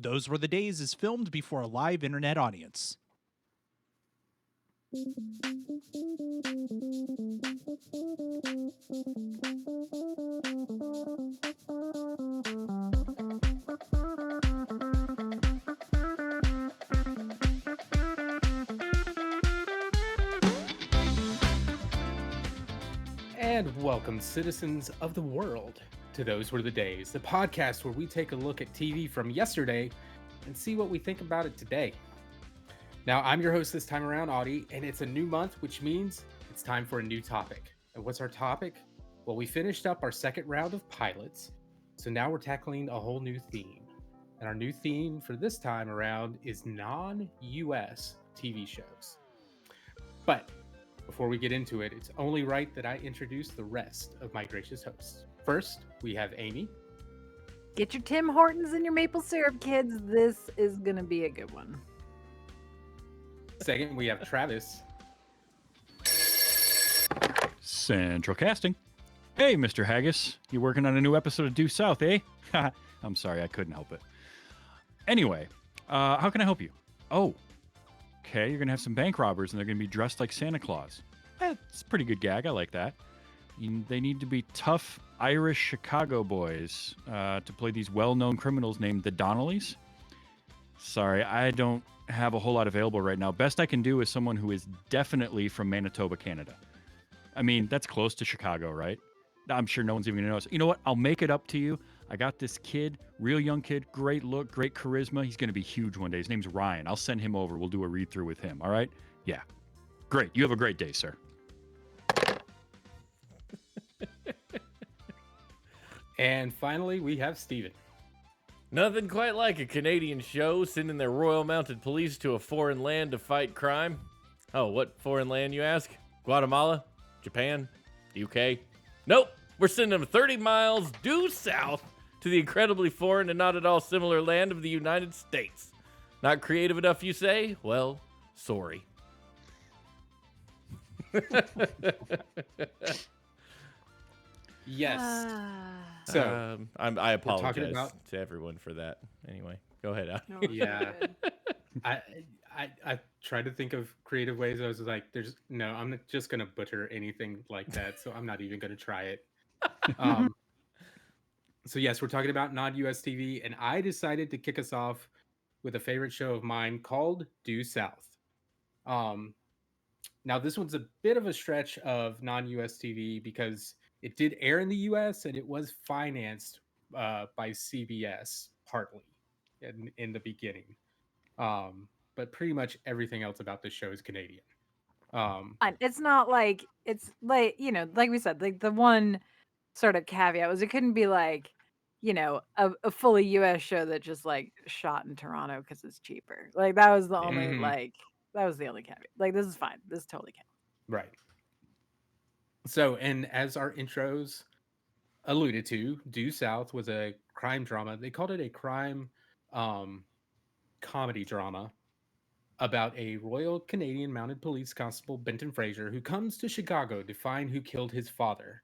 Those Were the Days is filmed before a live internet audience. And welcome, citizens of the world, to Those Were the Days, the podcast where we take a look at TV from yesterday and see what we think about it today. Now, I'm your host this time around, Audie, and it's a new month, which means it's time for a new topic. And what's our topic? Well, we finished up our second round of pilots, so now we're tackling a whole new theme. And our new theme for this time around is non-US TV shows. But before we get into it, it's only right that I introduce the rest of my gracious hosts. First, we have Amy. Get your Tim Hortons and your maple syrup, kids. This is going to be a good one. Second, we have Travis. Central Casting. Hey, Mr. Haggis. You working on a new episode of Due South, eh? I'm sorry, I couldn't help it. Anyway, how can I help you? Oh, okay, you're going to have some bank robbers and they're going to be dressed like Santa Claus. That's a pretty good gag. I like that. They need to be tough Irish Chicago boys to play these well-known criminals named the Donnellys. Sorry, I don't have a whole lot available right now. Best I can do is someone who is definitely from Manitoba, Canada. I mean, that's close to Chicago, right? I'm sure no one's even going to notice. You know what? I'll make it up to you. I got this kid, real young kid, great look, great charisma. He's going to be huge one day. His name's Ryan. I'll send him over. We'll do a read-through with him, all right? Yeah. Great. You have a great day, sir. And finally, we have Steven. Nothing quite like a Canadian show sending their Royal Mounted Police to a foreign land to fight crime. Oh, what foreign land, you ask? Guatemala? Japan? UK? Nope, we're sending them 30 miles due south to the incredibly foreign and not at all similar land of the United States. Not creative enough, you say? Well, sorry. Yes. So, I apologize about... to everyone for that. Anyway, go ahead, Al. No, Yeah. I tried to think of creative ways. I was like, I'm not just going to butcher anything like that, so I'm not even going to try it. So yes, we're talking about non-US TV, and I decided to kick us off with a favorite show of mine called Due South. Now this one's a bit of a stretch of non-US TV because it did air in the US and it was financed by CBS partly in the beginning. But pretty much everything else about this show is Canadian. it's not like, it's like, like we said, like the one sort of caveat was it couldn't be like, a fully US show that just like shot in Toronto because it's cheaper. Like that was the only that was the only caveat. Like this is fine. This is totally counts. Right. So, and as our intros alluded to, Due South was a crime drama. They called it a crime comedy drama about a Royal Canadian Mounted Police Constable, Benton Fraser, who comes to Chicago to find who killed his father,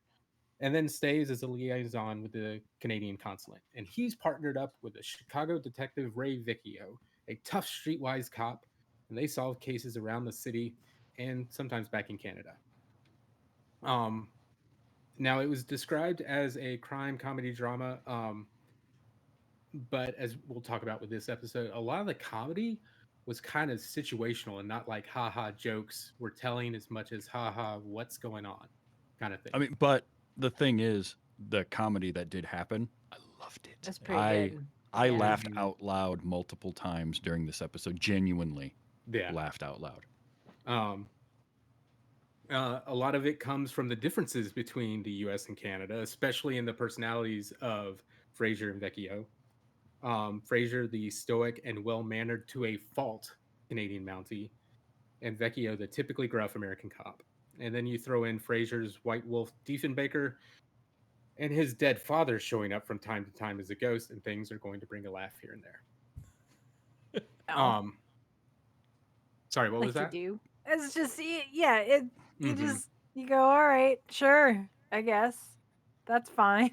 and then stays as a liaison with the Canadian consulate. And he's partnered up with a Chicago detective, Vecchio, a tough streetwise cop, and they solve cases around the city and sometimes back in Canada. Now, it was described as a crime comedy drama, but as we'll talk about with this episode, a lot of the comedy was kind of situational and not like haha jokes we're telling as much as haha what's going on kind of thing. I mean, but the thing is, the comedy that did happen, I loved it. That's pretty good. I laughed out loud multiple times during this episode. Genuinely laughed out loud. A lot of it comes from the differences between the US and Canada, especially in the personalities of Fraser and Vecchio. Fraser, the stoic and well-mannered to a fault Canadian Mountie, and Vecchio, the typically gruff American cop. And then you throw in Fraser's white wolf Diefenbaker and his dead father showing up from time to time as a ghost, and things are going to bring a laugh here and there. Sorry, what was that? It's just, you go, all right, sure, I guess. That's fine.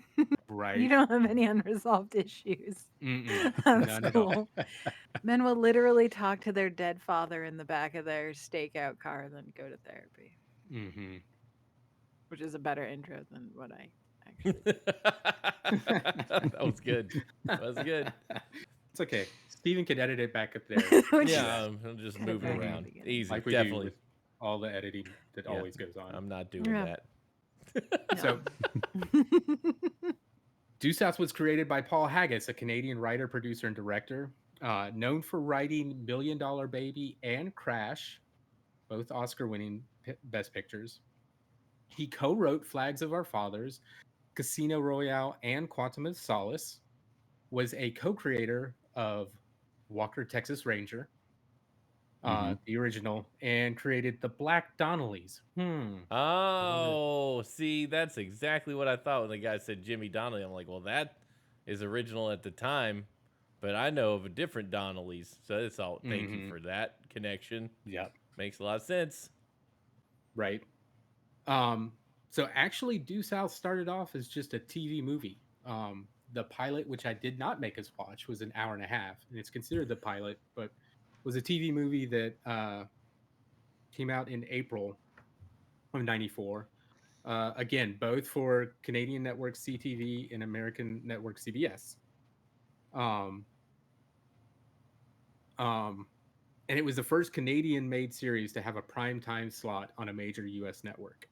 Right. You don't have any unresolved issues. Mm-mm. That's None at all. cool. Men will literally talk to their dead father in the back of their stakeout car and then go to therapy, Mm-hmm. which is a better intro than what I actually. That was good. That was good. It's okay. Steven can edit it back up there. Which Yeah, I'm just Cut it moving back in the around. beginning. Easy, Like we do definitely. with all the editing that Yeah, always goes on. I'm not doing Yeah. that. So Due South was created by Paul Haggis, a Canadian writer, producer, and director, known for writing $1 Million Baby and Crash, both Oscar-winning Best Pictures. He co-wrote Flags of Our Fathers, Casino Royale, and Quantum of Solace. Was a co-creator of Walker, Texas Ranger, the original, and created the Black Donnellys. Oh, see, that's exactly what I thought when the guy said Jimmy Donnelly. I'm like, well, that is original at the time, but I know of a different Donnellys. So it's all. Thank you for that connection. Yep. Makes a lot of sense. Right. So actually, Due South started off as just a TV movie. The pilot, which I did not make us watch, was an hour and a half, and it's considered the pilot, but was a TV movie that came out in April of '94. Again, both for Canadian network CTV and American network CBS. And it was the first Canadian-made series to have a primetime slot on a major U.S. network.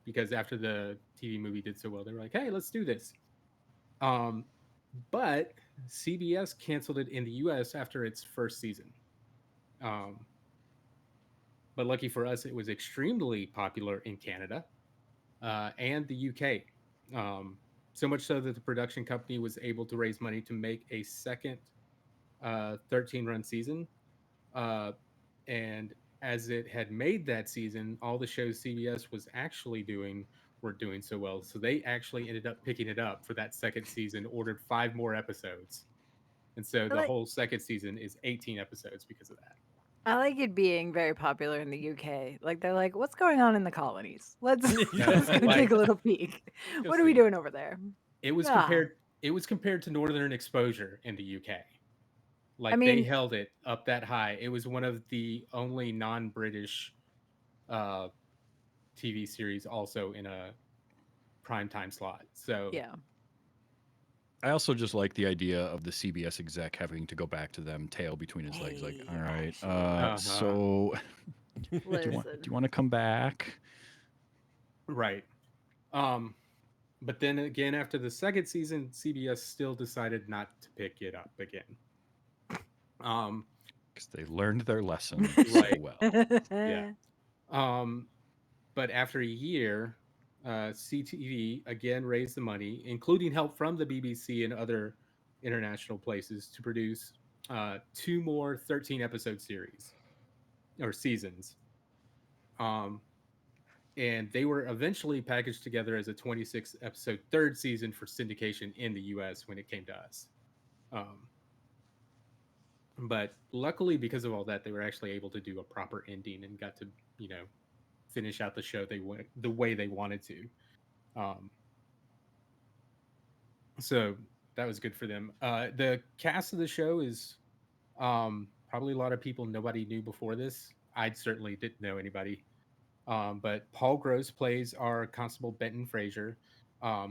Because after the TV movie did so well, they were like, "Hey, let's do this." But CBS canceled it in the U.S. after its first season. But lucky for us, it was extremely popular in Canada and the UK. So much so that the production company was able to raise money to make a second 13-run season. And as it had made that season, all the shows CBS was actually doing weren't doing so well. So they actually ended up picking it up for that second season, ordered 5 more episodes. And so the whole second season is 18 episodes because of that. I like it being very popular in the UK. Like they're like, what's going on in the colonies? Let's go take a little peek. What are we doing over there? It was compared to Northern Exposure in the UK. Like they held it up that high. It was one of the only non-British TV series also in a primetime slot. So yeah. I also just like the idea of the CBS exec having to go back to them, tail between his legs, like, all right, so do you want to come back? Right. But then again, after the second season, CBS still decided not to pick it up again. Because they learned their lesson so well. Yeah. But after a year, CTV again raised the money, including help from the BBC and other international places, to produce 2 more 13-episode series or seasons. And they were eventually packaged together as a 26-episode third season for syndication in the US when it came to us. But luckily, because of all that, they were actually able to do a proper ending and got to, finish out the show the way they wanted to. So that was good for them. The cast of the show is probably a lot of people nobody knew before this. I certainly didn't know anybody. But Paul Gross plays our Constable Benton Fraser.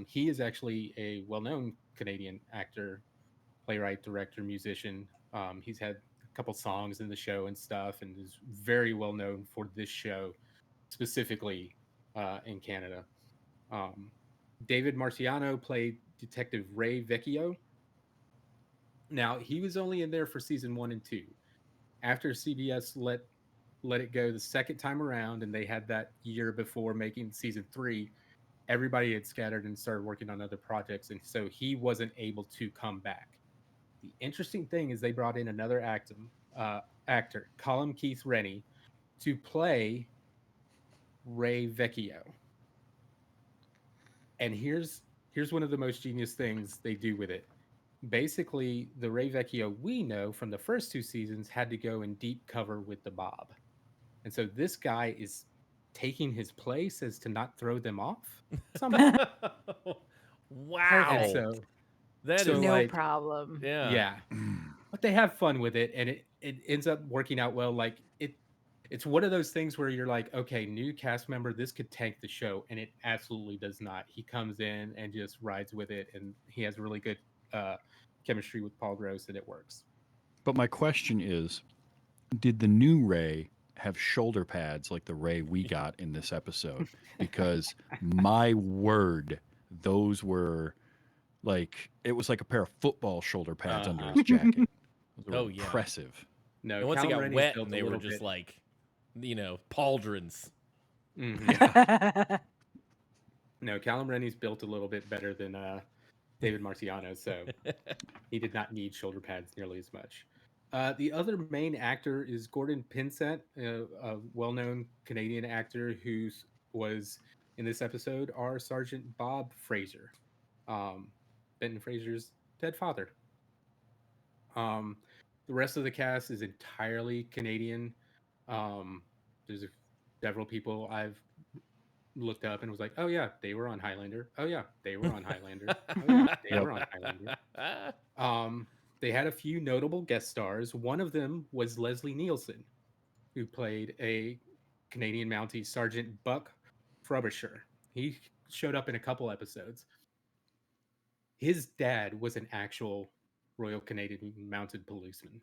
He is actually a well-known Canadian actor, playwright, director, musician. He's had a couple songs in the show and stuff, and is very well known for this show specifically in Canada. David Marciano played Detective Ray Vecchio. Now, he was only in there for season 1 and 2. After CBS let it go the second time around, and they had that year before making season 3, everybody had scattered and started working on other projects, and so he wasn't able to come back. The interesting thing is they brought in another actor, Colin Keith Rennie, to play Ray Vecchio. And here's one of the most genius things they do with it. Basically, the Ray Vecchio we know from the first 2 seasons had to go in deep cover with the mob. And so this guy is taking his place as to not throw them off somehow. And Wow. Perfect. so, That so is, No like, problem. yeah. yeah, but they have fun with it, and it ends up working out well. Like it's one of those things where you're like, okay, new cast member, this could tank the show, and it absolutely does not. He comes in and just rides with it, and he has really good uh, chemistry with Paul Gross, and it works. But my question is, did the new Ray have shoulder pads like the Ray we got in this episode? Because my word, those were like it was like a pair of football shoulder pads under Uh-huh. his jacket. Those were Oh, yeah. impressive. No, And once it Callum got Rennie's wet built and a they were little just bit. like, pauldrons. Mhm. No, Callum Rennie's built a little bit better than David Marciano, so he did not need shoulder pads nearly as much. The other main actor is Gordon Pinsent, a well-known Canadian actor who was in this episode our Sergeant Bob Fraser, um, Benton Fraser's dead father. Um, the rest of the cast is entirely Canadian. Um, there's several people I've looked up and was like, oh yeah, they were on Highlander. Oh yeah, they were on Highlander. Oh yeah, they Yep. were on Highlander. Um, they had a few notable guest stars. One of them was Leslie Nielsen, who played a Canadian Mountie, Sergeant Buck Frobisher. He showed up in a couple episodes. His dad was an actual Royal Canadian Mounted Policeman.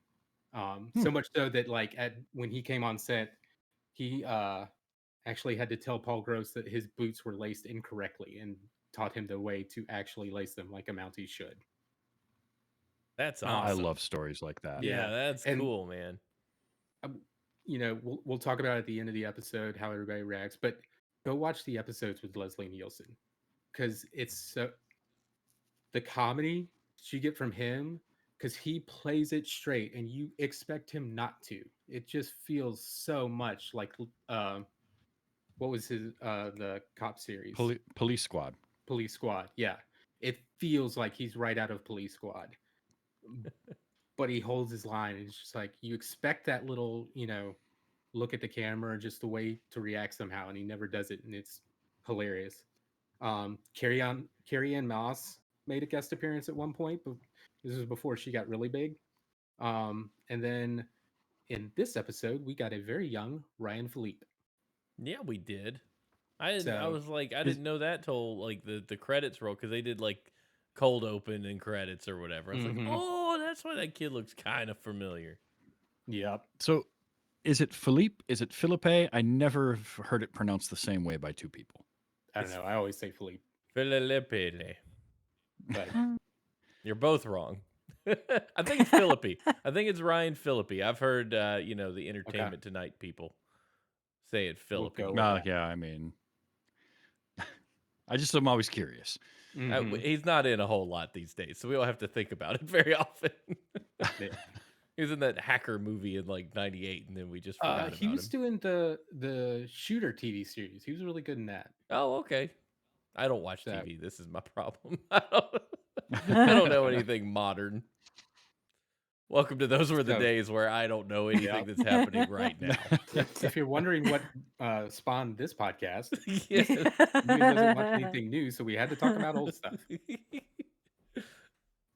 Hmm. So much so that like at when he came on set, he actually had to tell Paul Gross that his boots were laced incorrectly and taught him the way to actually lace them like a Mountie should. That's Um, I awesome. love stories like that. Yeah, yeah, that's and cool, man. um, we'll talk about at the end of the episode how everybody reacts, but go watch the episodes with Leslie Nielsen because it's so the comedy you get from him because he plays it straight and you expect him not to. It just feels so much like what was his the cop series Police Squad. Police Squad. Yeah, it feels like he's right out of Police Squad, but he holds his line. And it's just like you expect that little look at the camera, just the way to react somehow, and he never does it, and it's hilarious. Carrie Ann Moss made a guest appearance at one point, but this was before she got really big. And then in this episode, we got a very young Ryan Philippe. Yeah, we did. I So, was like, I Is didn't know that till like the credits roll because they did like cold open and credits or whatever. I was like, mhm, oh, that's why that kid looks kind of familiar. yep. so is it Philippe? Is it Philippe? I never heard it pronounced the same way by two people. I don't It's know. I always say Philippe, Filippele. but You're both wrong. I think it's Philippi. I think it's Ryan Philippi. I've heard the okay, Entertainment Tonight people say it we'll go Philippi. with that. Yeah, I mean, I'm always curious. Hmm. He's not in a whole lot these days, so we don't have to think about it very often. Yeah. He was in that hacker movie in like '98, and then we just forgot He about was him. doing the Shooter TV series. He was really good in that. Oh, okay. I don't watch So, TV. This is my problem. I don't know anything modern. Welcome to those were the so days where I don't know anything yep. that's happening right now. If you're wondering what spawned this podcast, Yes. Ian doesn't watch anything new, so we had to talk about old stuff.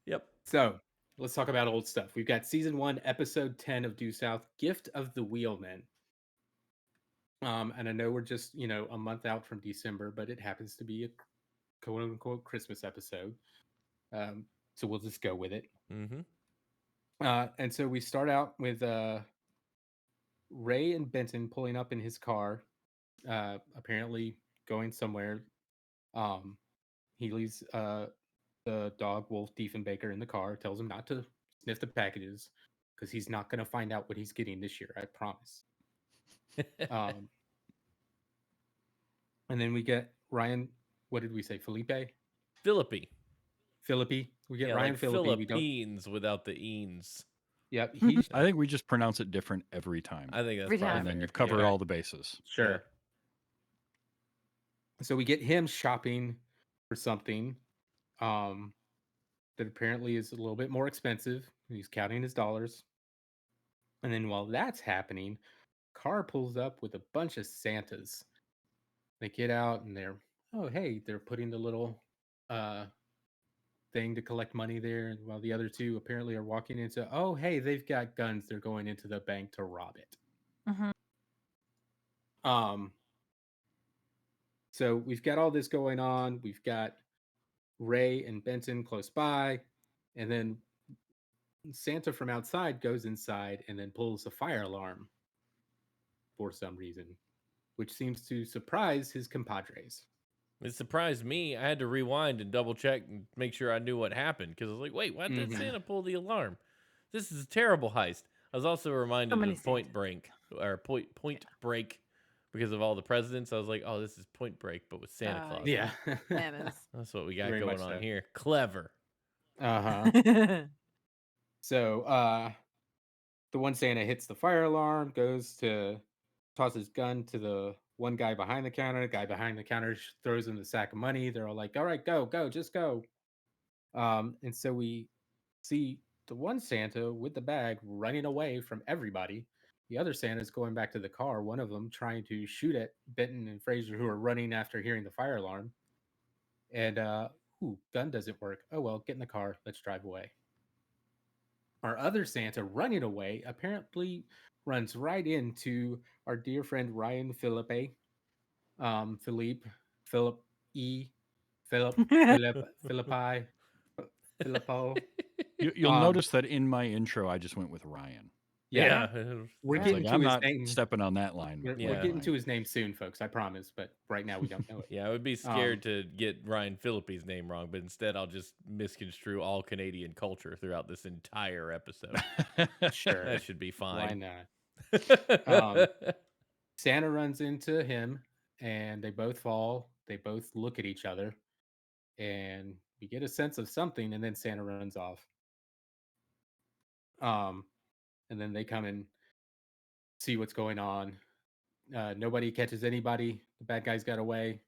Yep. So let's talk about old stuff. We've got season 1, episode 10 of Due South, Gift of the Wheelman. And I know we're just a month out from December, but it happens to be a quote unquote Christmas episode. So we'll just go with it. Mm-hmm. And so we start out with Ray and Benton pulling up in his car, apparently going somewhere. Um, he leaves the dog Wolf Diefenbaker in the car, tells him not to sniff the packages because he's not going to find out what he's getting this year. I promise. Um, and then we get Ryan. What did we say? Felipe? Philippi. Philippi. We get Yeah, Ryan like Philippi. We don't. Philippines without the eens. Yep. He's I think we just pronounce it different every time, I think that's Every probably time. and then fair. you've covered Yeah. all the bases. sure. Yeah. So we get him shopping for something that apparently is a little bit more expensive. He's counting his dollars. And then while that's happening, car pulls up with a bunch of Santas. They get out and oh hey, they're putting the little uh thing to collect money there, and while the other two apparently are walking into, oh hey, they've got guns, they're going into the bank to rob it. Mhm. Um, so we've got all this going on. We've got Ray and Benton close by, and then Santa from outside goes inside and then pulls a fire alarm for some reason, which seems to surprise his compadres. It surprised me. I had to rewind and double check and make sure I knew what happened because I was like, wait, why did Mm-hmm. Santa pull the alarm? This is a terrible heist. I was also reminded many of Point Break or Point Break because of all the presidents. I was like, oh, this is Point Break, but with Santa Claus. Yeah, Bananas. That's what we got very going much on so. here. Clever. Uh huh. So, the one Santa hits the fire alarm, goes to toss his gun to the one guy behind the counter. The guy behind the counter throws him the sack of money. They're all like, "All right, go, go, just go." And so we see the one Santa with the bag running away from everybody. The other Santa's going back to the car. One of them trying to shoot at Benton and Fraser, who are running after hearing the fire alarm. And gun doesn't work. Oh well, get in the car. Let's drive away. Our other Santa running away apparently runs right into our dear friend Ryan Philippe, Philippe, Philip E, Philippi, Filippo. You'll Um, notice that in my intro, I just went with Ryan. yeah, Yeah. we're I was Yeah. like, getting to I'm his not name. stepping on that line. We're Yeah. getting to his name soon, folks. I promise. But right now we don't know it. Yeah, I would be Um, scared to get Ryan Phillippe's name wrong, but instead I'll just misconstrue all Canadian culture throughout this entire episode. sure, That should be why fine. not? Um, Santa runs into him, and they both fall. They both look at each other, and we get a sense of something, and then Santa runs off. Um, and then they come and see what's going on. Nobody catches anybody. The bad guys got away,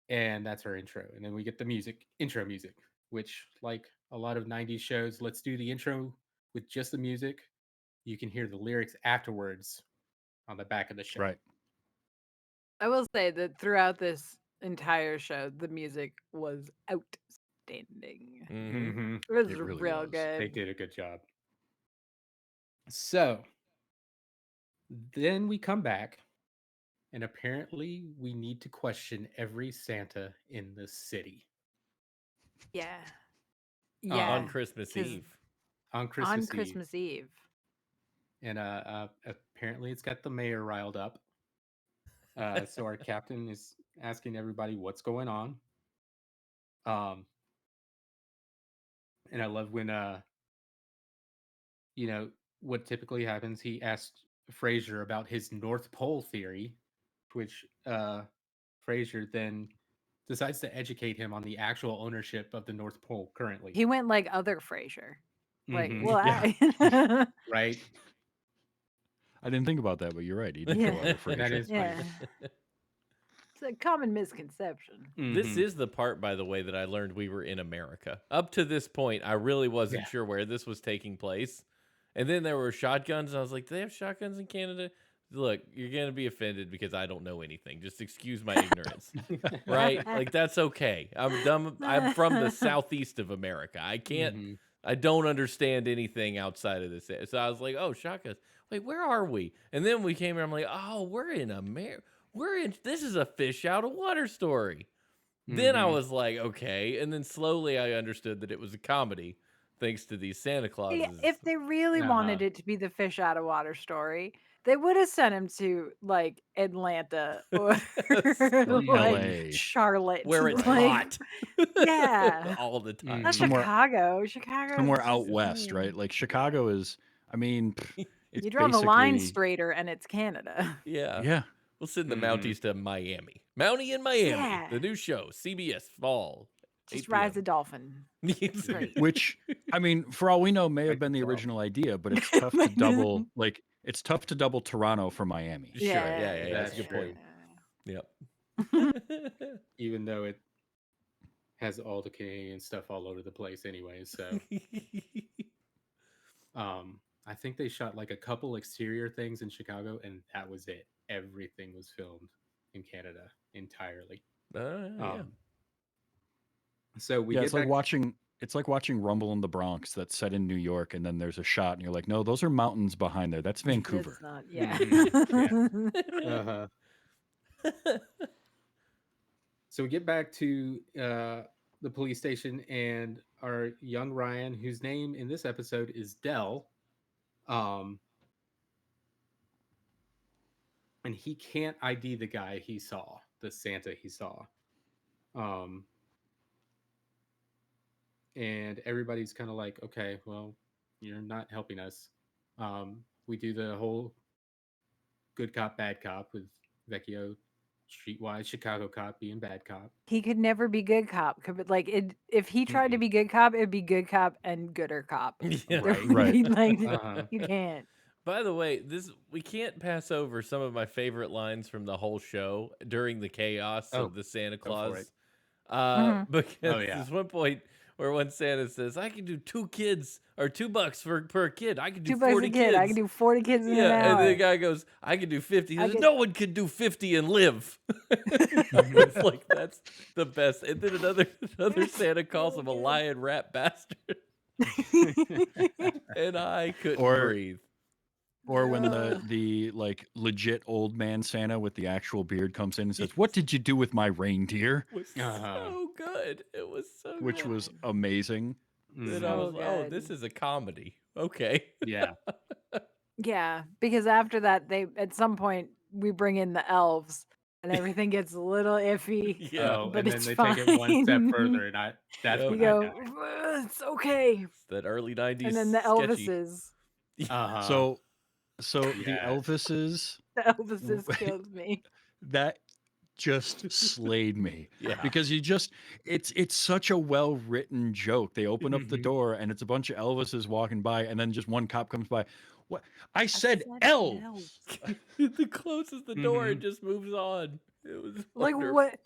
and that's our intro. And then we get the intro music, which, like a lot of '90s shows, let's do the intro with just the music. You can hear the lyrics afterwards on the back of the show. Right. I will say that throughout this entire show, the music was outstanding. Mm-hmm. Mm-hmm. It was It really real was. They good. did a good job. So then we come back, and apparently we need to question every Santa in the city Yeah. On Yeah. Christmas 'Cause Eve. on on Christmas Eve. Christmas Eve. And apparently it's got the mayor riled up. So our captain is asking everybody what's going on. Um, and I love when you know what typically happens. He asked Fraser about his North Pole theory, which Fraser then decides to educate him on the actual ownership of the North Pole currently. He went like other Fraser. Like, Mm-hmm. well, Yeah. I Right? I didn't think about that, but you're right. He did Yeah. go other That Fraser. is funny. yeah. It's a common misconception. This Mm-hmm. is the part, by the way, that I learned we were in America. Up to this point, I really wasn't Yeah. sure where this was taking place. And then there were shotguns, and I was like, do they have shotguns in Canada? Look, you're going to be offended because I don't know anything. Just excuse my ignorance. Right? Like, that's okay. I'm dumb. I'm from the southeast of America. Mm-hmm. I don't understand anything outside of this. So I was like, oh, shotguns. Wait, where are we? And then we came here. I'm like, oh, we're in America. This is a fish out of water story. Then I Mm-hmm. was like, okay. And then slowly I understood that it was a comedy thanks to these Santa Clauses. If they really wanted Uh-huh. it to be the fish out of water story, they would have sent him to like Atlanta or Or like LA. Charlotte. Where it's Like, hot. yeah. All the time. Not Mhm. Somewhere Chicago. Chicago is somewhere out just west, right? Like Chicago is, I mean, it's You draw the line basically, straighter and it's Canada. Yeah. yeah. We'll send the Mhm. Mounties to Miami. Mountie in Miami. Yeah. The new show. CBS Fall. Just 8 rise the p.m. dolphin. Great. Which, I mean, for all we know, may have Right, been the that's all. original idea, but it's tough to double. Like, it's tough to double Toronto from Miami. Sure. Yeah. That's a That's good point. Yep. Even though it has all the Canadian stuff all over the place anyway. So I think they shot like a couple exterior things in Chicago and that was it. Everything was filmed in Canada entirely. Yeah. So we Yeah, get back. it's like watching Rumble in the Bronx that's set in New York, and then there's a shot, and you're like, no, those are mountains behind there. That's It's Vancouver. not. Yeah. Uh-huh. So we get back to the police station, and our young Ryan, whose name in this episode is Dell, um, and he can't ID the guy he saw, the Santa he saw. Um, and everybody's kind of like, okay, well, you're not helping us. We do the whole good cop, bad cop with Vecchio, streetwise Chicago cop being bad cop. He could never be good cop. Like it, if he tried to Mm-mm. be good cop, it'd be good cop and gooder cop. Yeah. There Right. would Right. be like Uh-huh. you can't. By the way, this we can't pass over some of my favorite lines from the whole show during the chaos Oh, of the Santa go for it. Mhm. Because Oh, yeah. there's one point where one Santa says, "I can do 2 kids or $2 for per kid. I can do 2 bucks 40 a kid. kids. I can do 40 kids in an Yeah, and the hour. guy goes, "I can do 50." He I says, could- "No one can do 50 and live." It's like that's the best. And then another Santa calls him a lion rat bastard, and I couldn't Or breathe. or when the like legit old man Santa with the actual beard comes in and says, "What did you do with my reindeer?" It was Uh-huh. so good. It was so Which good. was amazing. Then Mhm. I So was like, "Oh, good. this is a comedy." Okay. Yeah. Yeah, because after that, they at some point we bring in the elves, and everything gets a little iffy, Yeah. Oh, but and then it's they fine. take it one step further, and that's Yep. You when I go, died. it's okay, It's that early 90s and then the sketchy. Elvises, Uh-huh. So the Yes. Elvises the Elvises kills me. that just slayed me Yeah. because it's such a well written joke. They open up the Mhm. door and it's a bunch of Elvises walking by, and then just one cop comes by. What I I said, said elves. It closes the door and Mhm. just moves on. It was Like wonderful. what?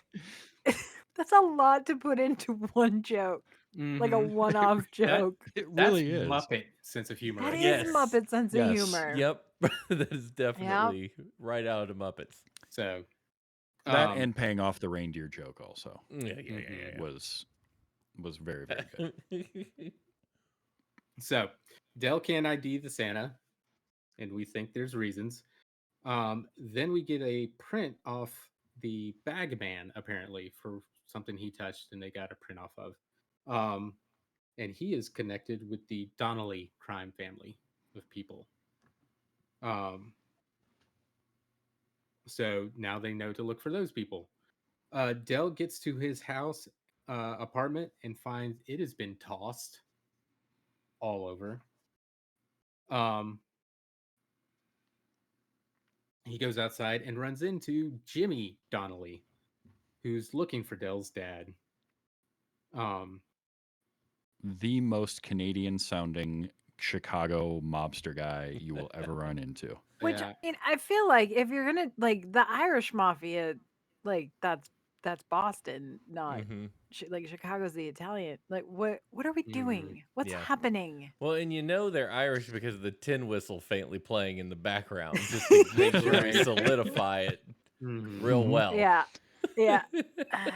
That's a lot to put into one joke, like a Mhm. one-off That joke. It that's really is. Muppet sense of humor That right is there. Yes. Muppet sense of Yes. humor. Yep. That is Yeah, definitely right out of Muppets. So, That um, and paying off the reindeer joke also Yeah, mhm. was very, very good. yeah. So Dell can't ID the Santa, and we think there's reasons. Then we get a print off the bag man, apparently, for something he touched, and they got a print off of. Um, and he is connected with the Donnelly crime family of people. Um, so now they know to look for those people. Dell gets to his house apartment and finds it has been tossed all over. Um, he goes outside and runs into Jimmy Donnelly, who's looking for Dell's dad. Um, The most Canadian sounding Chicago mobster guy you will ever run into. which yeah, I feel like if you're gonna like the Irish mafia, like that's Boston, not Hmm. like Chicago's the Italian. Like what are we mhm. doing? What's Yeah. happening? Well, and you know they're Irish because of the tin whistle faintly playing in the background, just to make sure we Right. solidify it Mhm. real Mhm. well. Yeah, yeah.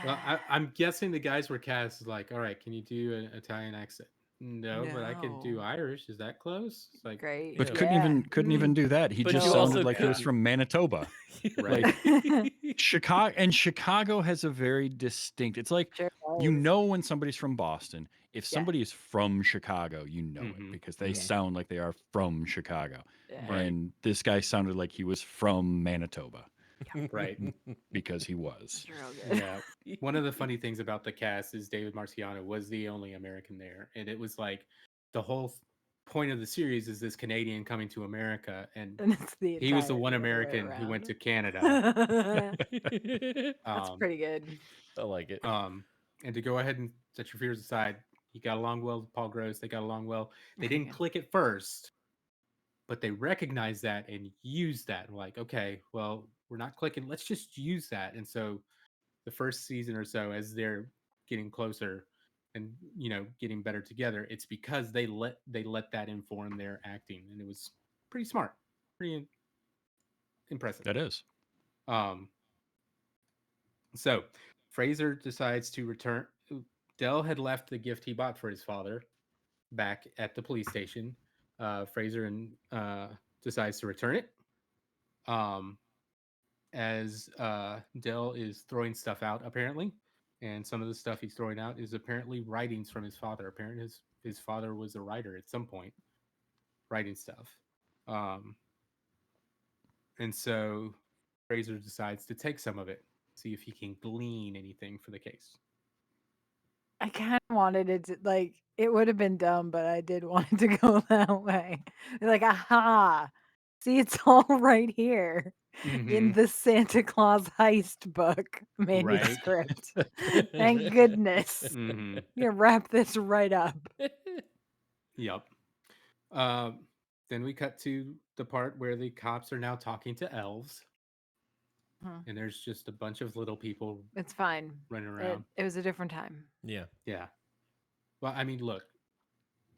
Well, I'm guessing the guys were cast like, all right, can you do an Italian accent? No, but I could do No. Irish. Is that close? It's like, Great. But Yeah. couldn't even do that. He But just you sounded also like he was couldn't. from Manitoba. Right. Like Chicago has a very distinct. It's like Sure you does. know when somebody's from Boston. If Yeah. somebody is from Chicago, you know it Mhm. because they Mhm. sound like they are from Chicago. Yeah. Right. And this guy sounded like he was from Manitoba Right. because he was. It's real good. Yeah. One of the funny things about the cast is David Marciano was the only American there, and it was like the whole point of the series is this Canadian coming to America, and And it's the he was the entire one other way American who went around. to Canada. That's Um, pretty good. I like it. and to go ahead and set your fears aside, he got along well with Paul Gross. They got along well. They didn't Yeah. click at first, but they recognized that and used that. And like, okay, well, we're not clicking. Let's just use that. And so the first season or so, as they're getting closer and getting better together, it's because they let that inform their acting, and it was pretty smart, pretty impressive. That is. Um, So Fraser decides to return. Dell had left the gift he bought for his father back at the police station. Fraser and decides to return it. Um, as Dell is throwing stuff out, apparently, and some of the stuff he's throwing out is apparently writings from his father. Apparently, his father was a writer at some point, writing stuff. Um, and so Fraser decides to take some of it, see if he can glean anything for the case. I kind of wanted it to like it would have been dumb, but I did want it to go that way. Like, aha! See, it's all right here in Mm-hmm. the Santa Claus heist book Right. manuscript. Thank goodness. Mm-hmm. You wrap this right up. Yep. Um, then we cut to the part where the cops are now talking to elves, Hmm. and there's just a bunch of little people It's fine. running It around. it was a different time. Yeah. Yeah. Well, I mean, look,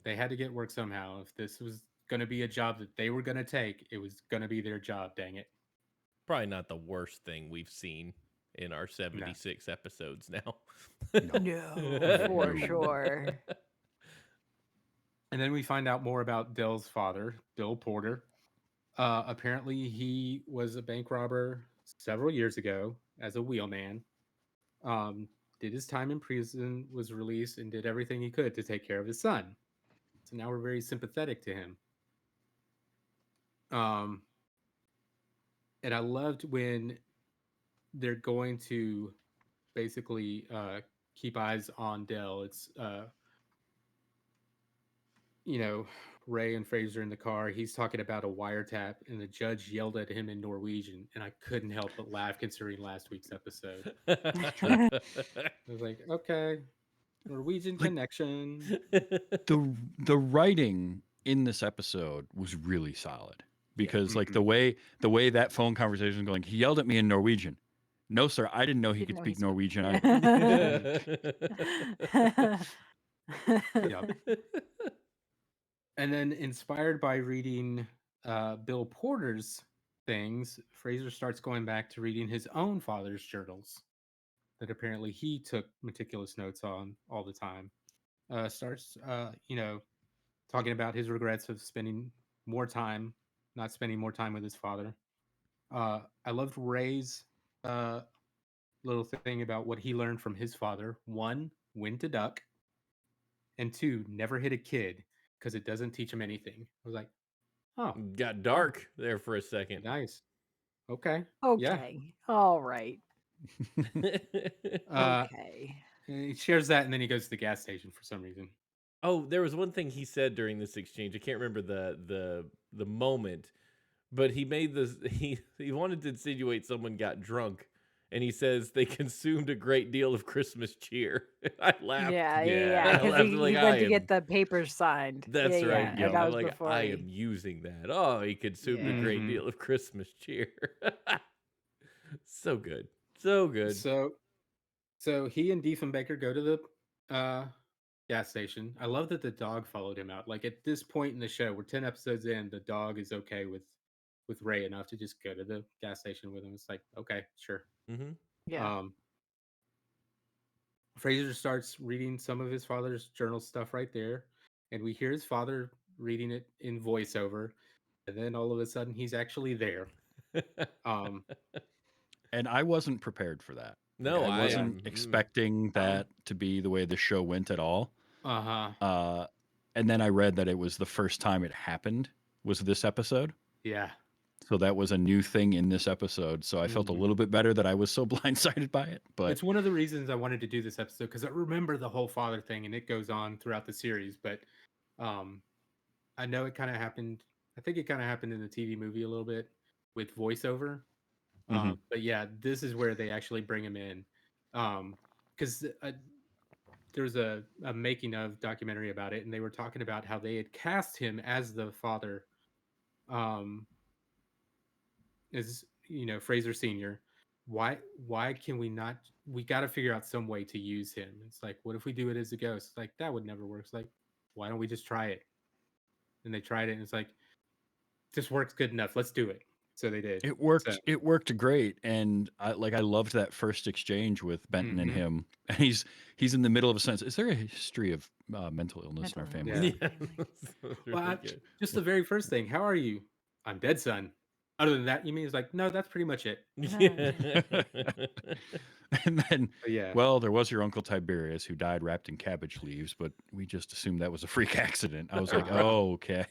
they had to get work somehow. If this was going to be a job that they were going to take, it was going to be their job, dang it. Probably not the worst thing we've seen in our No. 76 episodes now. No. No, for No. sure. And then we find out more about Dell's father, Bill Porter. Apparently, he was a bank robber several years ago as a wheelman. Did his time in prison, was released, and did everything he could to take care of his son. So now we're very sympathetic to him. Um, and I loved when they're going to basically keep eyes on Dell. It's you know, Ray and Fraser in the car. He's talking about a wiretap, and the judge yelled at him in Norwegian, and I couldn't help but laugh considering last week's episode. Sure. I was like, okay, Norwegian Like connection. the writing in this episode was really solid Yeah. because like Mhm. the way that phone conversation was going, he yelled at me in Norwegian. No, sir, I didn't know he Didn't could know he speak spoke. Norwegian either. Mhm. Yep. And then, inspired by reading Bill Porter's things, Fraser starts going back to reading his own father's journals that apparently he took meticulous notes on all the time. Starts, talking about his regrets of spending more time, not spending more time with his father. I loved Ray's uh, little thing about what he learned from his father. One, when to duck, and two, never hit a kid because it doesn't teach him anything. I was like, oh, Got wow, dark there for a second. nice. Okay. Yeah. Okay. All right. Uh, Okay. he shares that and then he goes to the gas station for some reason. Oh, there was one thing he said during this exchange. I can't remember the moment, but he made this he wanted to insinuate someone got drunk, and he says they consumed a great deal of Christmas cheer. I laughed. Yeah, yeah, Yeah. yeah. I Because laughed he like went I to get am. the papers signed. Yeah, That's right. yeah. And Yep. that I'm was like before I he. am using that. Oh, he consumed a Yeah. great Hmm. deal of Christmas cheer. So good. So good. So, so he and Diefenbaker go to the gas station. I love that the dog followed him out. Like at this point in the show, we're 10 episodes in, the dog is okay with Ray enough to just go to the gas station with him. It's like, okay, sure. Mm-hmm. Yeah. Um, Fraser starts reading some of his father's journal stuff right there, and we hear his father reading it in voiceover, and then all of a sudden he's actually there. Um, And I wasn't prepared for that. Like No, I I yeah. wasn't am. expecting that to be the way the show went at all. Uh huh. Uh, and then I read that it was the first time it happened was this episode. Yeah. So that was a new thing in this episode. So I felt a Hmm. little bit better that I was so blindsided by it. But It's one of the reasons I wanted to do this episode because I remember the whole father thing, and it goes on throughout the series. But um, I know it kind of happened. I think it kind of happened in the TV movie a little bit with voiceover. mhm. But yeah, this is where they actually bring him in. Because there's a making of documentary about it, and they were talking about how they had cast him as the father, um, as Fraser Senior. Why can we not? We got to figure out some way to use him. It's like, what if we do it as a ghost? It's like that would never work. It's like, why don't we just try it? And they tried it, and it's like, this works good enough. Let's do it. So they did. It So worked. It worked great, and I loved that first exchange with Benton and mhm, him. And he's in the middle of a sentence. Is there a history of mental illness in our Mental family? illness yeah. in Yeah, the family. that's Well, really good. just the very first thing. How are you? I'm dead, son. Other than that, you mean? It's like, no, that's pretty much it. Yeah. And then, But yeah, well, there was your uncle Tiberius who died wrapped in cabbage leaves, but we just assumed that was a freak accident. I was like, uh-huh. oh, okay.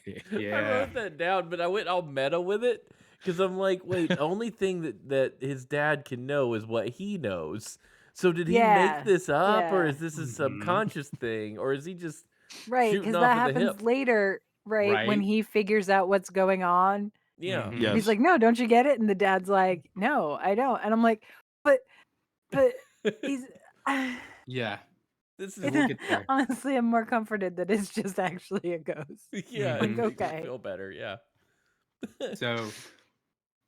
I Yeah, wrote that down, but I went all meta with it because I'm like, wait, the only thing that his dad can know is what he knows. So did he make Yeah. this up, or Yeah. is this a mhm, subconscious thing, or is he just Right, shooting because off that of the happens hip? later, right, when right. he figures out what's going on. Yeah. Mhm, And he's Yes. like, "No, don't you get it?" And the dad's like, "No, I don't." And I'm like, "But but he's" yeah. This is We'll get there. honestly, I'm more comforted that it's just actually a ghost. yeah, Like, Mhm. it makes me okay. feel better. Yeah. So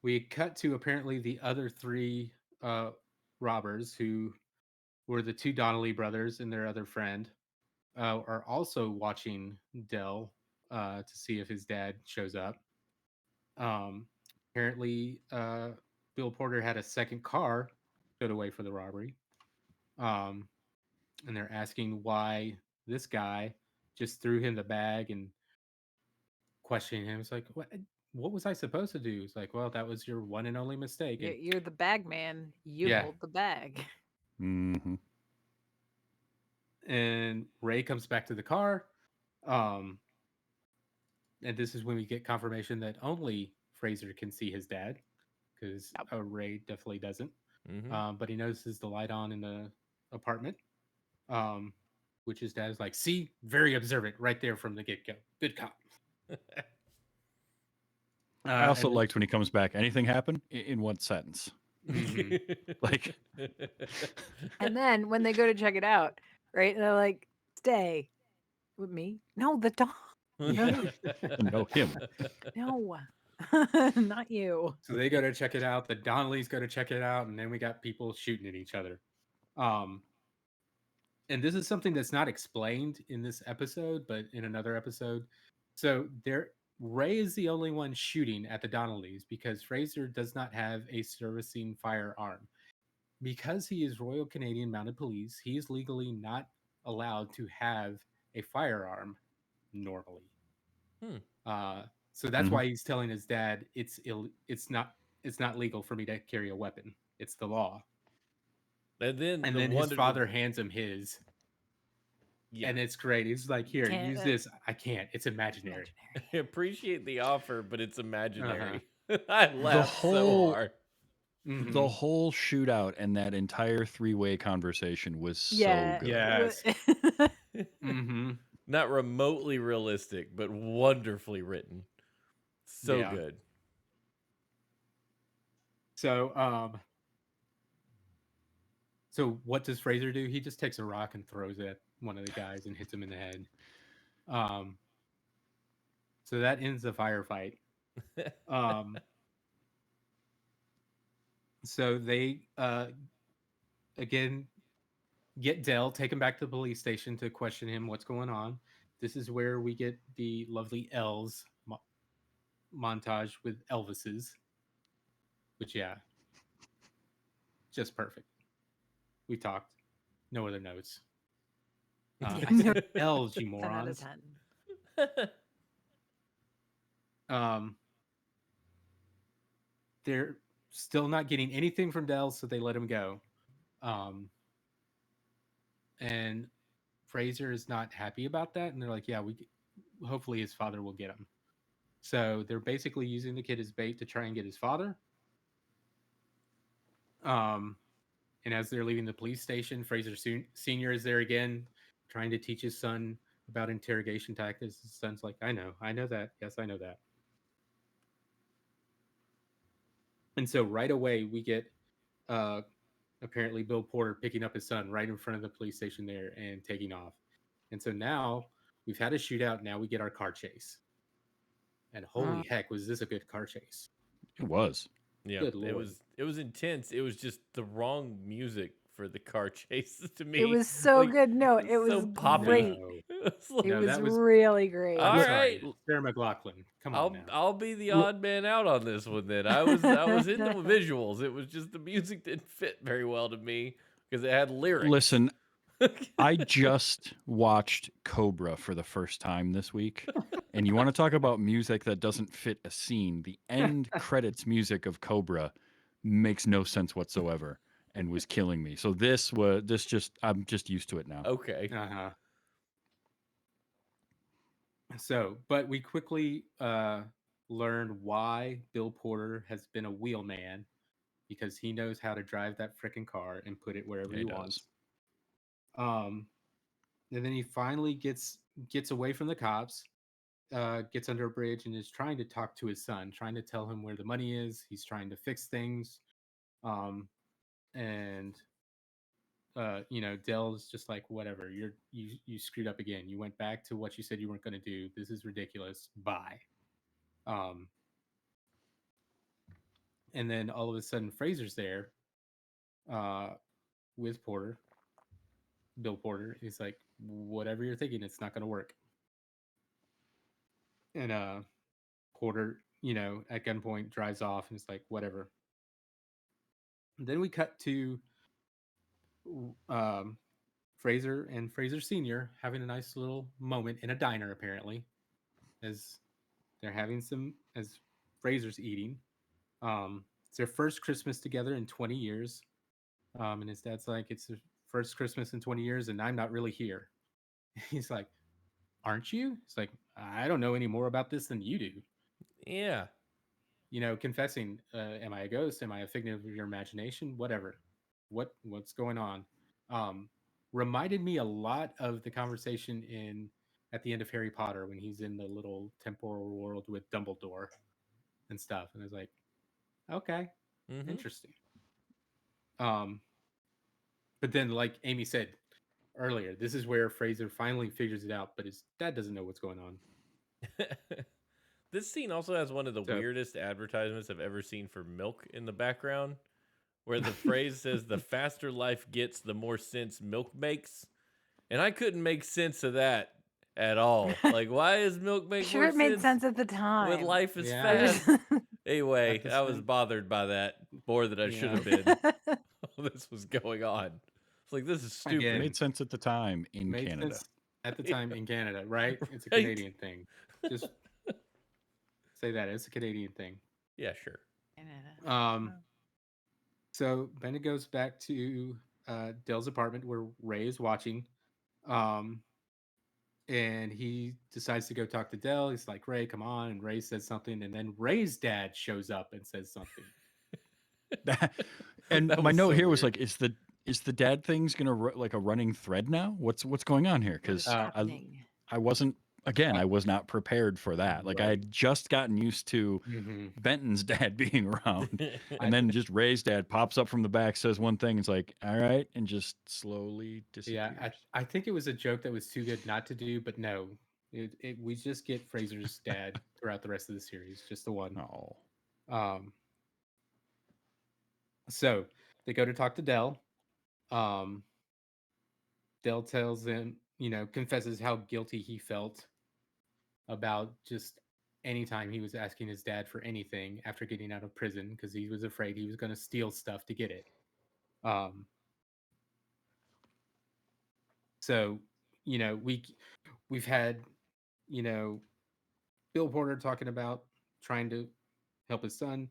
we cut to apparently the other three uh, robbers who were the two Donnelly brothers and their other friend are also watching Dell to see if his dad shows up. Um, apparently, Bill Porter had a second car stowed away for the robbery. Um, and they're asking why this guy just threw him the bag and questioning him. It's like, what was I supposed to do? It's like, well, that was your one and only mistake. And You're the bag man. You yeah, hold the bag. Hmm. and Ray comes back to the car. Um, and this is when we get confirmation that only Fraser can see his dad because Yep. Ray definitely doesn't. Hmm. But he notices the light on in the apartment, um, which his dad is like, see, very observant right there from the get go. Good cop. I also And liked when he comes back. Anything happen in one sentence? mhm, Like, And then when they go to check it out, right? And they're like, "Stay with me." No, the dog. yeah. No, no, him. no, not you. So they go to check it out. The Donnellys go to check it out, and then we got people shooting at each other. Um, and this is something that's not explained in this episode, but in another episode. So there, Ray is the only one shooting at the Donnellys because Fraser does not have a servicing firearm. Because he is Royal Canadian Mounted Police, he is legally not allowed to have a firearm normally. Hmm. Uh, so that's Hmm. why he's telling his dad it's not legal for me to carry a weapon. It's the law. And then And the then his wonder the father hands him his, yeah. and it's great. He's like, You "Here, can't. use this." I can't. It's imaginary. Imaginary. I appreciate the offer, but it's Uh huh. imaginary. I The laughed so whole hard. the Mm-hmm. whole shootout and that entire three-way conversation was so Yeah. good. Yes. Mm-hmm. Not remotely realistic, but wonderfully written. So Yeah. good. So, so what does Fraser do? He just takes a rock and throws it at one of the guys and hits him in the head. Um, so that ends the firefight. Um, so they again get Dell, take him back to the police station to question him what's going on. This is where we get the lovely L's montage with Elvis's, which yeah, just perfect. We talked. No other notes. Yeah, I no, said elves, you 10 out of morons. 10. Um, they're still not getting anything from Dell, so they let him go. Um, and Fraser is not happy about that, and they're like, "Yeah, hopefully his father will get him." So they're basically using the kid as bait to try and get his father. Um, and as they're leaving the police station, Fraser Senior is there again, trying to teach his son about interrogation tactics. His son's like, I know that. Yes, I know that." And so right away we get uh, apparently Bill Porter picking up his son right in front of the police station there and taking off. And so now we've had a shootout. Now we get our car chase. And holy heck, was this a good car chase? It was. Yeah, Good lord. it was intense. It was just the wrong music for the car chases to me. It was so Like, good. No, it's it was so poppy. great. No, It's like, It no, was that was. really great. I'm all sorry, right, Sarah McLaughlin. Come on now. I'll be the L- odd man out on this one then. I was into visuals. It was just the music didn't fit very well to me because it had lyrics. Listen, I just watched Cobra for the first time this week. And you want to talk about music that doesn't fit a scene? The end credits music of Cobra makes no sense whatsoever and was killing me. So I'm just used to it now. Okay. Uh huh. So, but we quickly learned why Bill Porter has been a wheelman because he knows how to drive that freaking car and put it wherever Yeah, he he does. wants. Um, and then he finally gets away from the cops, gets under a bridge, and is trying to talk to his son, trying to tell him where the money is. He's trying to fix things, and Dell's just like, whatever. You screwed up again. You went back to what you said you weren't going to do. This is ridiculous. Bye. Um, and then all of a sudden, Fraser's there, uh, with Porter, Bill Porter. He's like, whatever you're thinking, it's not going to work. And Porter, at gunpoint drives off and it's like, whatever. And then we cut to um, Fraser and Fraser Sr. having a nice little moment in a diner, apparently, as they're having as Fraser's eating. It's their first Christmas together in 20 years. And his dad's like, it's the first Christmas in 20 years, and I'm not really here. He's like, aren't you? It's like, I don't know any more about this than you do. Yeah. Confessing, am I a ghost? Am I a figment of your imagination? Whatever. What's going on? Um, Reminded me a lot of the conversation in at the end of Harry Potter when he's in the little temporal world with Dumbledore and stuff. And I was like, okay, Mm-hmm. interesting. Um, but then, like Amy said earlier, this is where Fraser finally figures it out, but his dad doesn't know what's going on. This scene also has one of the So, weirdest advertisements I've ever seen for milk in the background, where the phrase says, "The faster life gets, the more sense milk makes." And I couldn't make sense of that at all. Like, why does milk make Sure, more it made sense sense at the when time. life is I yeah, just fast? Anyway, at the I was same, bothered by that more than I should yeah, have been. This was going on. It's like, this is stupid. again, Made sense at the time in made Canada. sense at the time in Canada, right? It's a Right? Canadian thing. Just say that it's a Canadian thing. Yeah, sure. Um, so Bennett goes back to Dell's apartment where Ray is watching. Um, and he decides to go talk to Dell. He's like, Ray, come on. And Ray says something. And then Ray's dad shows up and says something. And That my was note so here was weird. like, is the dad thing's gonna like a running thread now? What's going on here? what is Because happening? I wasn't again Uh, I was not prepared for that. Like I right. had just gotten used to Mm-hmm. Benton's dad being around, and I, then just Ray's dad pops up from the back, says one thing, it's like all right, and just slowly yeah, disappears. I think it was a joke that was too good not to do, but no. We just get Fraser's dad throughout the rest of the series, just the one. Oh, Um, so they go to talk to Dell. Um, Dell tells them, confesses how guilty he felt about just anytime he was asking his dad for anything after getting out of prison because he was afraid he was going to steal stuff to get it. Um, so, we've had, you know, Bill Porter talking about trying to help his son.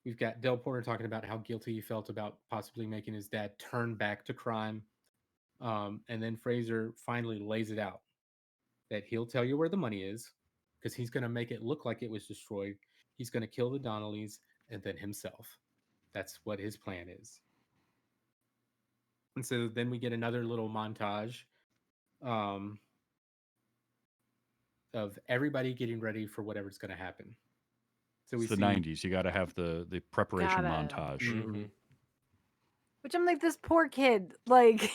We've got Del Porter talking about how guilty he felt about possibly making his dad turn back to crime. And then Fraser finally lays it out that he'll tell you where the money is because he's going to make it look like it was destroyed. He's going to kill the Donnellys and then himself. That's what his plan is. And so then we get another little montage um, of everybody getting ready for whatever's going to happen. So it's we the see. '90s. You got to have the preparation Gotta. montage. Mm-hmm. Which I'm like, this poor kid. Like,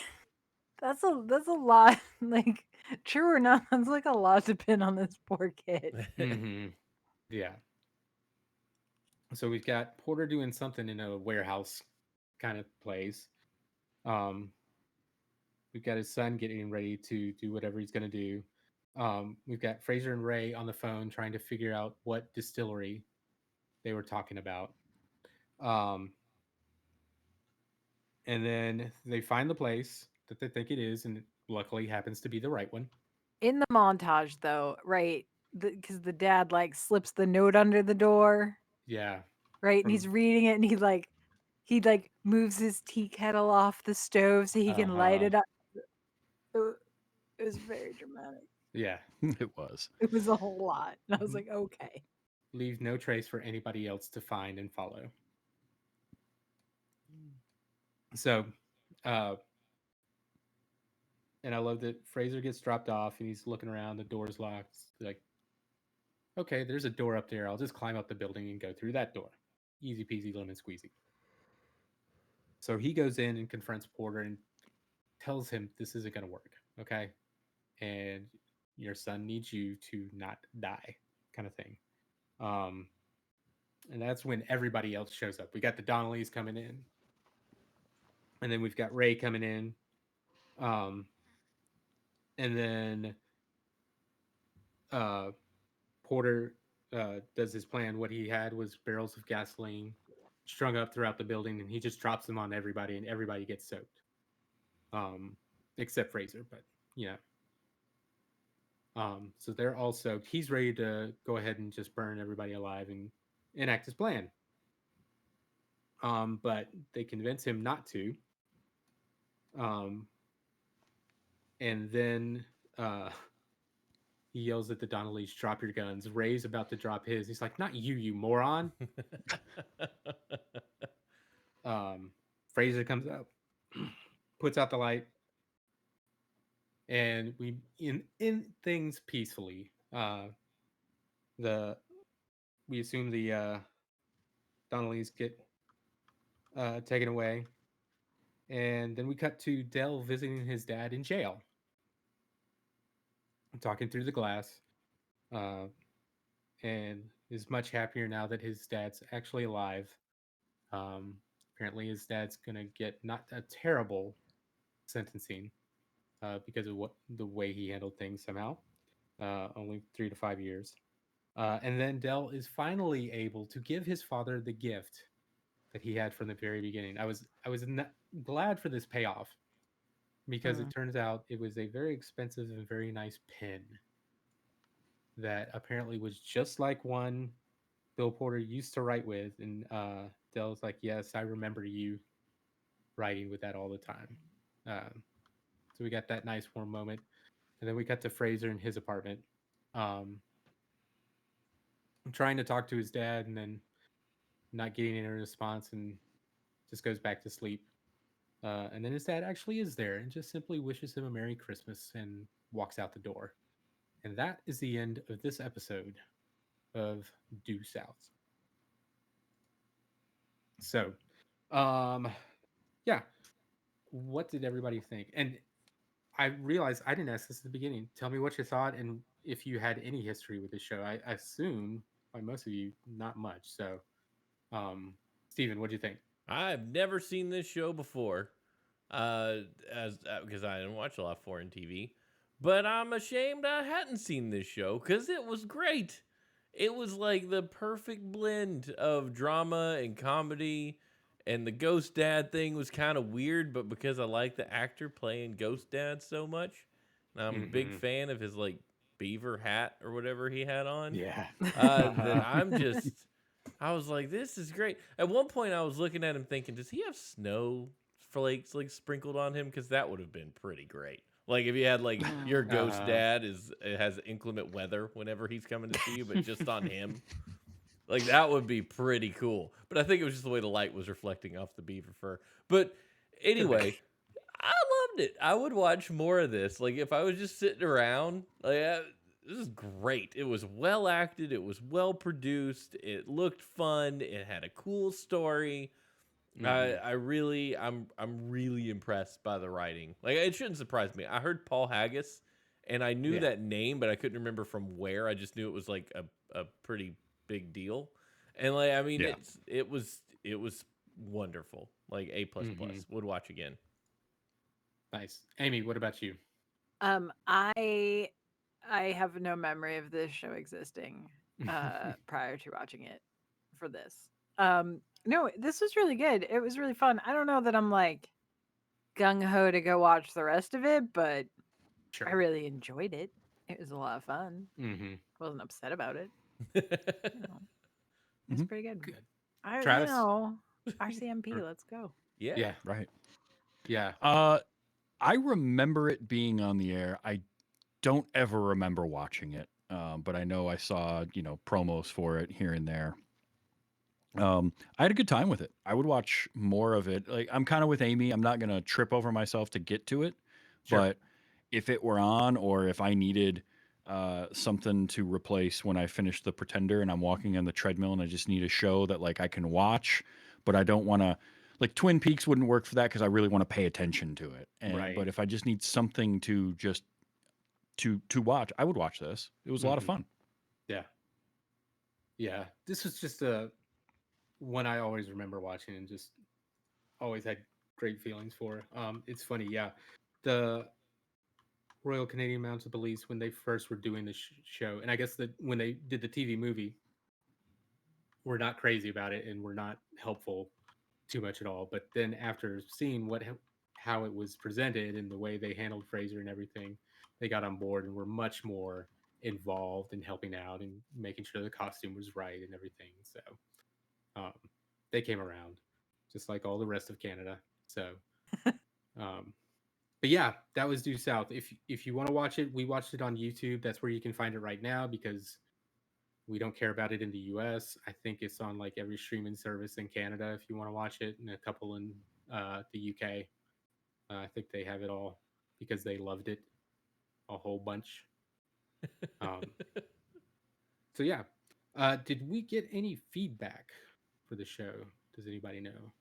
that's a lot. Like, true or not, that's like a lot to pin on this poor kid. Mm-hmm. Yeah. So we've got Porter doing something in a warehouse kind of place. Um, we've got his son getting ready to do whatever he's going to do. We've got Fraser and Ray on the phone trying to figure out what distillery they were talking about. Um, and then they find the place that they think it is, and it luckily happens to be the right one. In the montage, though, right? Because the dad like slips the note under the door, Yeah, right? And from he's reading it, and he moves his tea kettle off the stove so he can light uh-huh. it up. It it was very dramatic. Yeah, It was. It was a whole lot. And I was Mhm. like, okay. Leave no trace for anybody else to find and follow. So, uh, and I love that Fraser gets dropped off and he's looking around. The door's locked. Like, okay, there's a door up there. I'll just climb up the building and go through that door. Easy peasy, lemon squeezy. So he goes in and confronts Porter and tells him this isn't going to work. Okay. And your son needs you to not die, kind of thing. Um, and that's when everybody else shows up. We got the Donnellys coming in, and then we've got Ray coming in. Um, and then uh, Porter does his plan. What he had was barrels of gasoline strung up throughout the building, and he just drops them on everybody, and everybody gets soaked, except Fraser. But you know, so they're all soaked. He's ready to go ahead and just burn everybody alive and enact his plan. But they convince him not to. Um, and then he yells at the Donnellys, "Drop your guns." Ray's about to drop his. He's like, "Not you, you moron." Um, Fraser comes up, puts out the light, and we in things peacefully. The We assume the Donnellys get taken away, and then we cut to Dell visiting his dad in jail, talking through the glass, uh, and is much happier now that his dad's actually alive. Apparently, his dad's gonna get not a terrible sentencing because of what the way he handled things somehow. Only 3 to 5 years. And then Dell is finally able to give his father the gift that he had from the very beginning. I was glad for this payoff because it Mm. turns out it was a very expensive and very nice pen that apparently was just like one Bill Porter used to write with. And Dell's like, "Yes, I remember you writing with that all the time." So we got that nice warm moment. And then we cut to Fraser in his apartment, um, trying to talk to his dad and then not getting any response and just goes back to sleep. And then his dad actually is there and just simply wishes him a Merry Christmas and walks out the door. And that is the end of this episode of Due South. So, um, yeah, what did everybody think? And I realized I didn't ask this at the beginning. Tell me what you thought and if you had any history with the show. I assume by most of you, not much. So, Steven, what do you think? I've never seen this show before, as because I didn't watch a lot of foreign TV. But I'm ashamed I hadn't seen this show because it was great. It was like the perfect blend of drama and comedy. And the ghost dad thing was kind of weird, but because I like the actor playing ghost dad so much, and I'm a big Mm-hmm. fan of his like beaver hat or whatever he had on, Yeah. that Uh-huh. I'm just I was like, this is great. At one point, I was looking at him thinking, does he have snow flakes like sprinkled on him? Because that would have been pretty great. Like if you had like your Mm. ghost Uh-huh. dad is it has inclement weather whenever he's coming to see you, but just on him, like that would be pretty cool. But I think it was just the way the light was reflecting off the beaver fur. But Could have been. anyway, I loved it. I would watch more of this. Like if I was just sitting around, like this is great. It was well acted. It was well produced. It looked fun. It had a cool story. Mm-hmm. I'm really impressed by the writing. Like it shouldn't surprise me. I heard Paul Haggis, and I knew Yeah. that name, but I couldn't remember from where. I just knew it was like a pretty big deal. And like I mean, Yeah. it was wonderful. Like A plus Mm-hmm. plus. Would watch again. Nice. Amy, what about you? I have no memory of this show existing prior to watching it for this. No, this was really good. It was really fun. I don't know that I'm like gung ho to go watch the rest of it, but I Sure. really enjoyed it. It was a lot of fun. Mm-hmm. Wasn't upset about it. You know, it's Mhm. pretty good. Good. I, Travis? RCMP. Or- Let's go. Yeah. Yeah. Right. Yeah. I remember it being on the air. I don't ever remember watching it, but I know I saw promos for it here and there. I had a good time with it. I would watch more of it. Like I'm kind of with Amy. I'm not gonna trip over myself to get to it, Sure. but if it were on, or if I needed something to replace when I finish the Pretender and I'm walking on the treadmill and I just need a show that like I can watch, but I don't want to. Like Twin Peaks wouldn't work for that because I really want to pay attention to it. But Right. if I just need something to just to watch, I would watch this. It was a lot of Mm-hmm. fun. Yeah. Yeah. This was just a one I always remember watching and just always had great feelings for. It's funny, yeah. The Royal Canadian Mounted Police, when they first were doing the show, and I guess that when they did the TV movie, were not crazy about it and were not helpful too much at all. But then after seeing how it was presented and the way they handled Fraser and everything, they got on board and were much more involved in helping out and making sure the costume was right and everything. So um, they came around, just like all the rest of Canada. So, um, but yeah, that was Due South. If you want to watch it, we watched it on YouTube. That's where you can find it right now because we don't care about it in the US. I think it's on like every streaming service in Canada if you want to watch it, and a couple in the UK. I think they have it all because they loved it a whole bunch. Um, so yeah, did we get any feedback for the show? Does anybody know?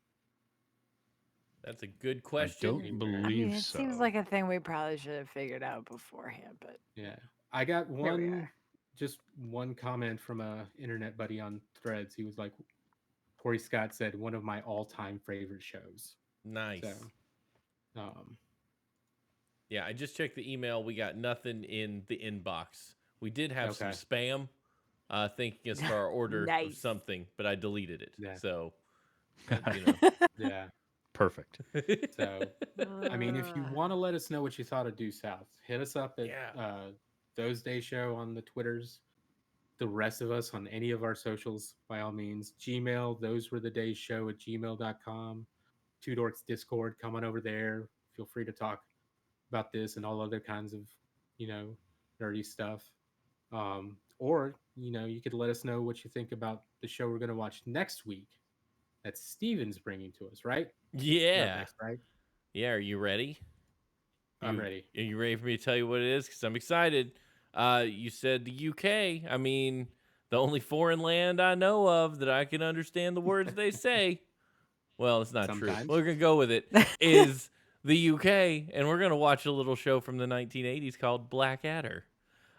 That's a good I question. don't I mean, believe it seems so. like a thing we probably should have figured out beforehand, but Yeah, I got here we are. just one comment from a internet buddy on Threads. He was like, Corey Scott said, one of my all-time favorite shows. So, Nice. um, Yeah, I just checked the email. We got nothing in the inbox. We did have some okay, spam thanking us for our order of Nice. something, but I deleted it. yeah, So, you know. yeah. Perfect. So, I mean, if you want to let us know what you thought of Due South, hit us up at Yeah. Those Day Show on the Twitters. The rest of us on any of our socials, by all means. Gmail, those were the days show at gmail.com. Two Dorks Discord, come on over there. Feel free to talk about this and all other kinds of, you know, nerdy stuff. Or, you know, you could let us know what you think about the show we're going to watch next week that Steven's bringing to us, right? You're up Yeah. next, right? Yeah, are you ready? I'm You ready. are you ready for me to tell you what it is? Because I'm excited. You said the UK. I mean, the only foreign land I know of that I can understand the words they say. Well, it's not true. Sometimes. We're gonna go with it. Is the UK, and we're gonna watch a little show from the 1980s called Blackadder,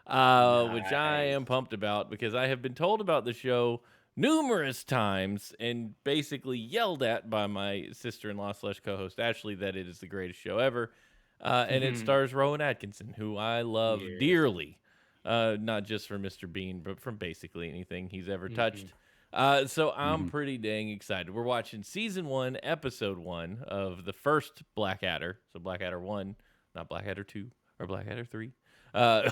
which I Nice. am pumped about because I have been told about the show numerous times and basically yelled at by my sister-in-law slash co-host Ashley that it is the greatest show ever. And it stars Rowan Atkinson, who I love Yes. dearly, not just for Mr. Bean, but from basically anything he's ever Mm-hmm. touched. So I'm Hmm. pretty dang excited. We're watching season 1, episode 1 of the first Blackadder. So Blackadder 1, not Blackadder 2 or Blackadder 3. All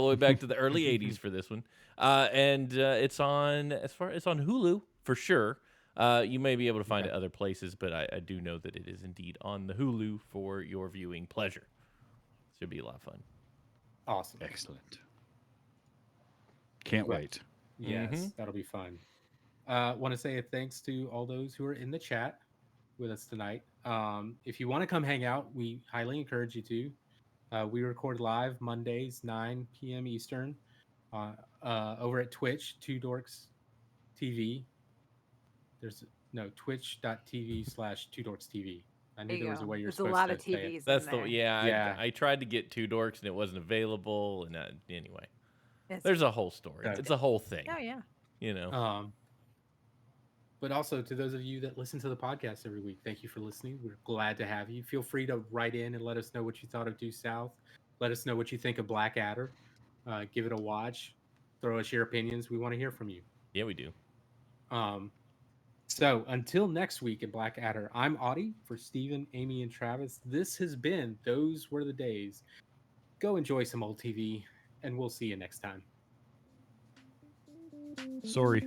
the way back to the early 80s for this one. And it's on it's on Hulu for sure. You may be able to find Okay. it other places, but I do know that it is indeed on the Hulu for your viewing pleasure. Should be a lot of fun. Awesome. Excellent. Can't Well, wait. Mm-hmm. yes, that'll be fun. Want to say a thanks to all those who are in the chat with us tonight. If you want to come hang out, we highly encourage you to. We record live Mondays, 9 p.m. Eastern, uh, over at Twitch, Two Dorks TV. There's no twitch.tv/Two Dorks TV. I There knew you there was a go. way you're There's a supposed lot of to say it. TVs in That's the there. yeah. Yeah. I tried to get 2 dorks and it wasn't available. And anyway, It's there's a whole story. So, It's a whole thing. oh yeah. You know. um, But also to those of you that listen to the podcast every week, thank you for listening. We're glad to have you. Feel free to write in and let us know what you thought of Due South. Let us know what you think of Blackadder. Give it a watch. Throw us your opinions. We want to hear from you. Yeah, we do. So until next week at Blackadder, I'm Audie for Steven, Amy, and Travis. This has been Those Were the Days. Go enjoy some old TV, and we'll see you next time. Sorry.